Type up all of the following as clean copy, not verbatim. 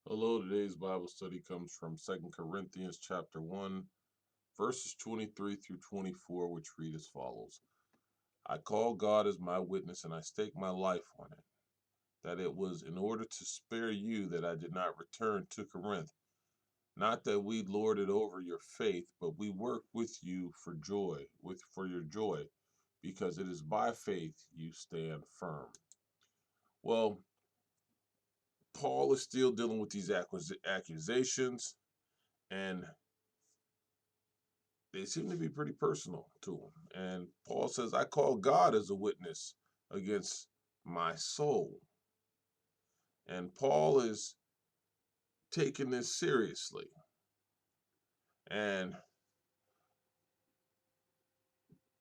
Hello, today's Bible study comes from 2 Corinthians chapter 1, verses 23 through 24, which read as follows. I call God as my witness, and I stake my life on it, that it was in order to spare you that I did not return to Corinth. Not that we lord it over your faith, but we work with you for your joy, because it is by faith you stand firm. Well, Paul is still dealing with these accusations, and they seem to be pretty personal to him. And Paul says, I call God as a witness against my soul. And Paul is taking this seriously. And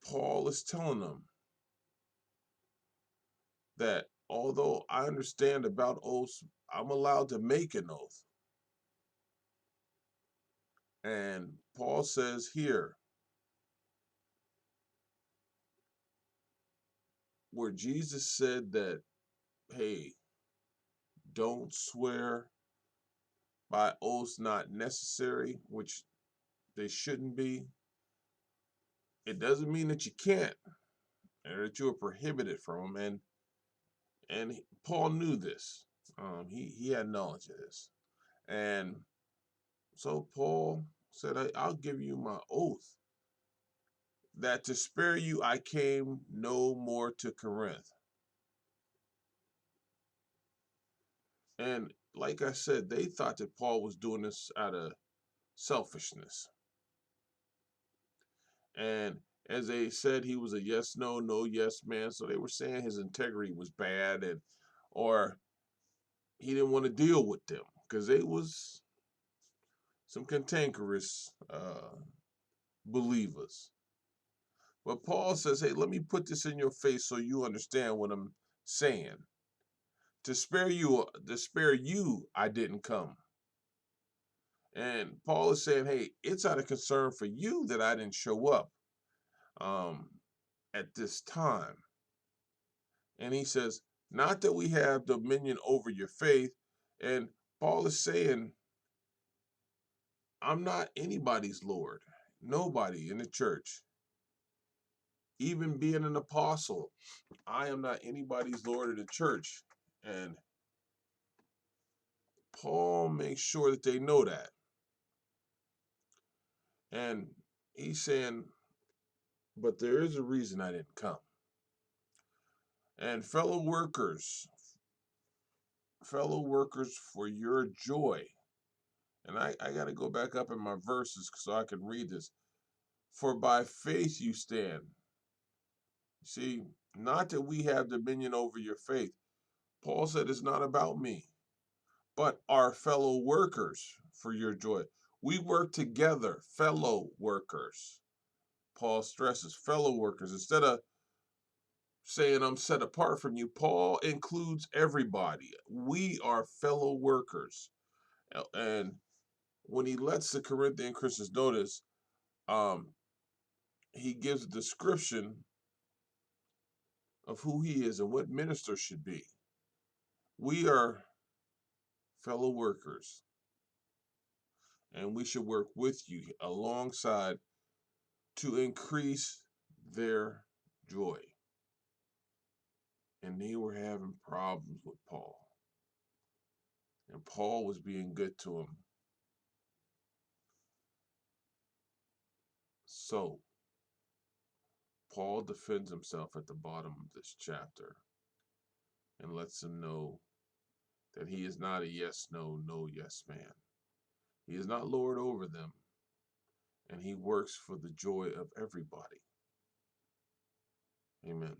Paul is telling them that although I understand about oaths, I'm allowed to make an oath. And Paul says here, where Jesus said that, hey, don't swear by oaths not necessary, which they shouldn't be. It doesn't mean that you can't, or that you are prohibited from them. And Paul knew this. He had knowledge of this. And so Paul said, I'll give you my oath that to spare you I came no more to Corinth. And like I said, they thought that Paul was doing this out of selfishness. And as they said, he was a yes, no, no, yes man. So they were saying his integrity was bad, and or he didn't want to deal with them because they was some cantankerous believers. But Paul says, hey, let me put this in your face so you understand what I'm saying. To spare you, I didn't come. And Paul is saying, hey, it's out of concern for you that I didn't show up at this time. And he says, not that we have dominion over your faith. And Paul is saying, I'm not anybody's Lord. Nobody in the church. Even being an apostle, I am not anybody's Lord of the church. And Paul makes sure that they know that. And he's saying, but there is a reason I didn't come. And fellow workers for your joy. And I got to go back up in my verses so I can read this. For by faith you stand. See, not that we have dominion over your faith. Paul said it's not about me, but our fellow workers for your joy. We work together, fellow workers. Paul stresses fellow workers. Instead of saying I'm set apart from you, Paul includes everybody. We are fellow workers. And when he lets the Corinthian Christians notice, um, he gives a description of who he is and what ministers should be. We are fellow workers, and we should work with you alongside to increase their joy. And they were having problems with Paul. And Paul was being good to him. So, Paul defends himself at the bottom of this chapter and lets them know that he is not a yes, no, no, yes man. He is not Lord over them, and he works for the joy of everybody. Amen.